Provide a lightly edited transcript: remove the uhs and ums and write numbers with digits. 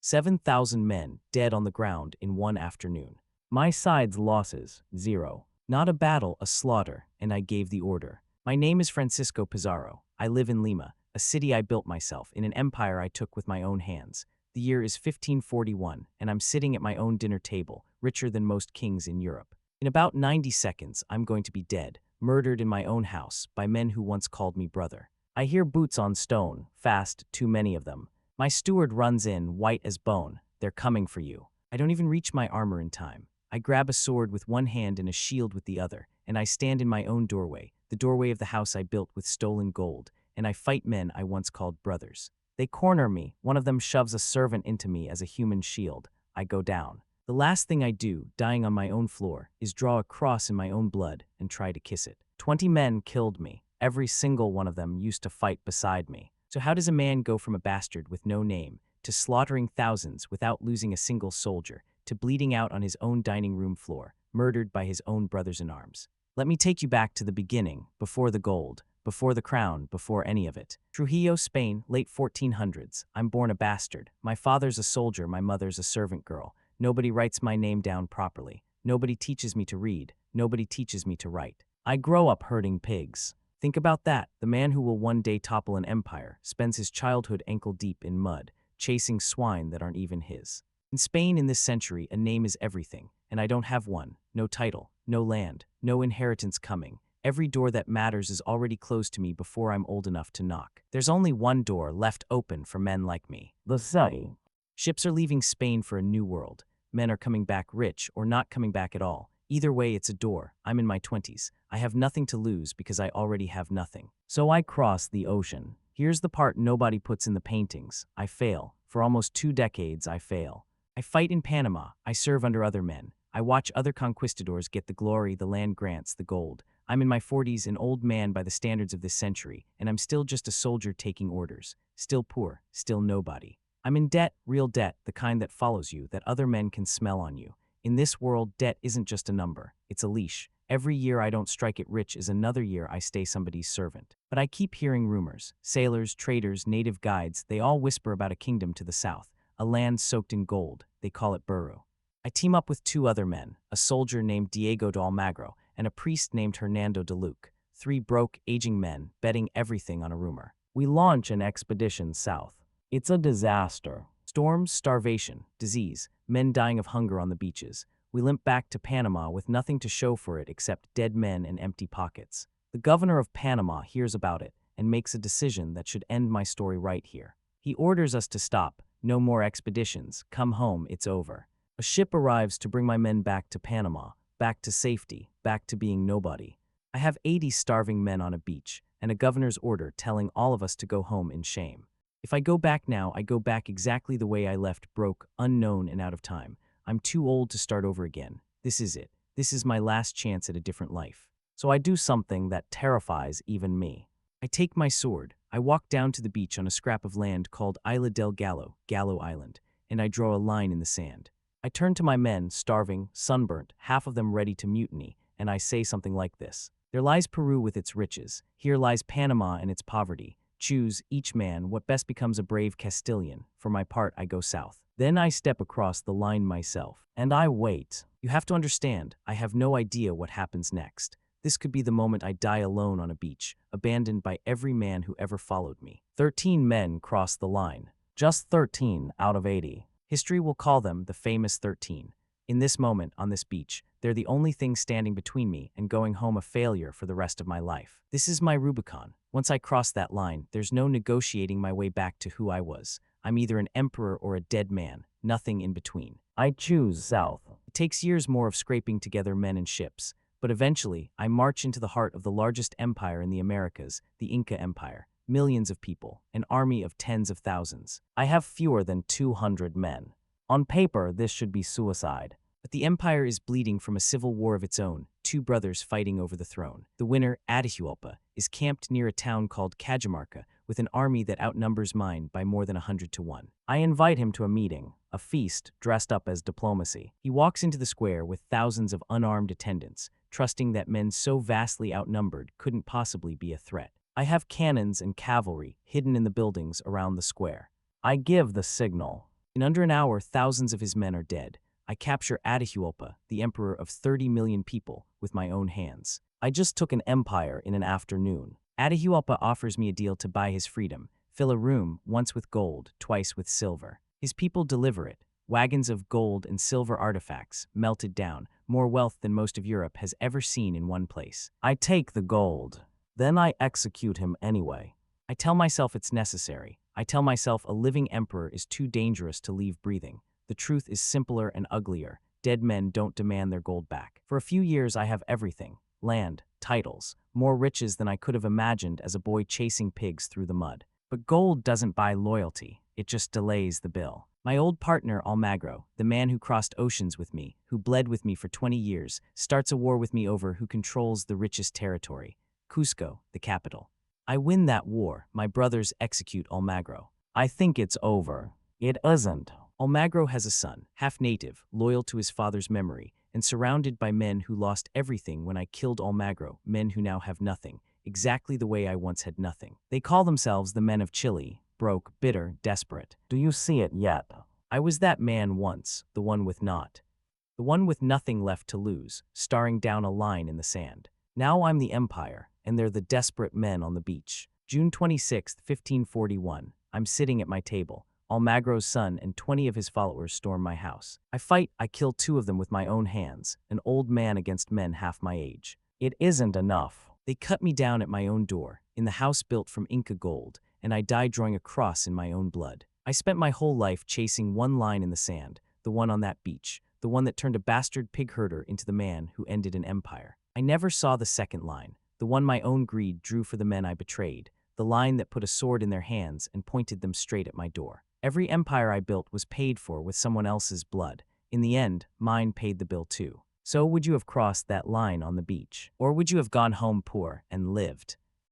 7,000 men dead on the ground in one afternoon. My side's losses, 0. Not a battle, a slaughter, and I gave the order. My name is Francisco Pizarro. I live in Lima, a city I built myself in an empire I took with my own hands. The year is 1541, and I'm sitting at my own dinner table, richer than most kings in Europe. In about 90 seconds, I'm going to be dead, murdered in my own house by men who once called me brother. I hear boots on stone, fast, too many of them. My steward runs in, white as bone. They're coming for you. I don't even reach my armor in time. I grab a sword with one hand and a shield with the other, and I stand in my own doorway, the doorway of the house I built with stolen gold, and I fight men I once called brothers. They corner me. One of them shoves a servant into me as a human shield. I go down. The last thing I do, dying on my own floor, is draw a cross in my own blood and try to kiss it. 20 men killed me. Every single one of them used to fight beside me. So how does a man go from a bastard with no name to slaughtering thousands without losing a single soldier, to bleeding out on his own dining room floor, murdered by his own brothers-in-arms? Let me take you back to the beginning, before the gold, before the crown, before any of it. Trujillo, Spain, late 1400s. I'm born a bastard. My father's a soldier, my mother's a servant girl. Nobody writes my name down properly. Nobody teaches me to read. Nobody teaches me to write. I grow up herding pigs. Think about that. The man who will one day topple an empire spends his childhood ankle-deep in mud, chasing swine that aren't even his. In Spain in this century, a name is everything, and I don't have one. No title, no land, no inheritance coming. Every door that matters is already closed to me before I'm old enough to knock. There's only one door left open for men like me. The sea. Ships are leaving Spain for a new world. Men are coming back rich or not coming back at all. Either way, it's a door. I'm in my 20s. I have nothing to lose because I already have nothing. So I cross the ocean. Here's the part nobody puts in the paintings. I fail. For almost 2 decades, I fail. I fight in Panama. I serve under other men. I watch other conquistadors get the glory, the land grants, the gold. I'm in my 40s, an old man by the standards of this century, and I'm still just a soldier taking orders. Still poor, still nobody. I'm in debt, real debt, the kind that follows you, that other men can smell on you. In this world, debt isn't just a number, it's a leash. Every year I don't strike it rich is another year I stay somebody's servant. But I keep hearing rumors. Sailors, traders, native guides, they all whisper about a kingdom to the south, a land soaked in gold. They call it Buru. I team up with 2 other men, a soldier named Diego de Almagro and a priest named Hernando de Luque, 3 broke, aging men, betting everything on a rumor. We launch an expedition south. It's a disaster. Storms, starvation, disease, men dying of hunger on the beaches. We limp back to Panama with nothing to show for it except dead men and empty pockets. The governor of Panama hears about it and makes a decision that should end my story right here. He orders us to stop. No more expeditions. Come home, it's over. A ship arrives to bring my men back to Panama, back to safety, back to being nobody. I have 80 starving men on a beach, and a governor's order telling all of us to go home in shame. If I go back now, I go back exactly the way I left, broke, unknown, and out of time. I'm too old to start over again. This is it. This is my last chance at a different life. So I do something that terrifies even me. I take my sword. I walk down to the beach on a scrap of land called Isla del Gallo, Gallo Island, and I draw a line in the sand. I turn to my men, starving, sunburnt, half of them ready to mutiny, and I say something like this. There lies Peru with its riches. Here lies Panama and its poverty. Choose, each man, what best becomes a brave Castilian. For my part, I go south. Then I step across the line myself, and I wait. You have to understand, I have no idea what happens next. This could be the moment I die alone on a beach, abandoned by every man who ever followed me. 13 men cross the line. Just 13 out of 80. History will call them the famous 13. In this moment, on this beach, they're the only thing standing between me and going home a failure for the rest of my life. This is my Rubicon. Once I cross that line, there's no negotiating my way back to who I was. I'm either an emperor or a dead man, nothing in between. I choose south. It takes years more of scraping together men and ships, but eventually, I march into the heart of the largest empire in the Americas, the Inca Empire. Millions of people, an army of tens of thousands. I have fewer than 200 men. On paper, this should be suicide. But the empire is bleeding from a civil war of its own, 2 brothers fighting over the throne. The winner, Atahualpa, is camped near a town called Cajamarca with an army that outnumbers mine by more than 100 to 1. I invite him to a meeting, a feast dressed up as diplomacy. He walks into the square with thousands of unarmed attendants, trusting that men so vastly outnumbered couldn't possibly be a threat. I have cannons and cavalry hidden in the buildings around the square. I give the signal. In under an hour, thousands of his men are dead. I capture Atahualpa, the emperor of 30 million people, with my own hands. I just took an empire in an afternoon. Atahualpa offers me a deal to buy his freedom, fill a room, once with gold, twice with silver. His people deliver it. Wagons of gold and silver artifacts, melted down, more wealth than most of Europe has ever seen in one place. I take the gold. Then I execute him anyway. I tell myself it's necessary. I tell myself a living emperor is too dangerous to leave breathing. The truth is simpler and uglier. Dead men don't demand their gold back. For a few years I have everything. Land, titles, more riches than I could have imagined as a boy chasing pigs through the mud. But gold doesn't buy loyalty. It just delays the bill. My old partner, Almagro, the man who crossed oceans with me, who bled with me for 20 years, starts a war with me over who controls the richest territory, Cusco, the capital. I win that war. My brothers execute Almagro. I think it's over. It isn't. Almagro has a son, half native, loyal to his father's memory, and surrounded by men who lost everything when I killed Almagro, men who now have nothing, exactly the way I once had nothing. They call themselves the men of Chile, broke, bitter, desperate. Do you see it yet? I was that man once, the one with naught. The one with nothing left to lose, staring down a line in the sand. Now I'm the empire, and they're the desperate men on the beach. June 26, 1541. I'm sitting at my table. Almagro's son and 20 of his followers storm my house. I fight, I kill 2 of them with my own hands, an old man against men half my age. It isn't enough. They cut me down at my own door, in the house built from Inca gold, and I die drawing a cross in my own blood. I spent my whole life chasing one line in the sand, the one on that beach, the one that turned a bastard pig herder into the man who ended an empire. I never saw the second line, the one my own greed drew for the men I betrayed, the line that put a sword in their hands and pointed them straight at my door. Every empire I built was paid for with someone else's blood. In the end, mine paid the bill too. So would you have crossed that line on the beach? Or would you have gone home poor and lived?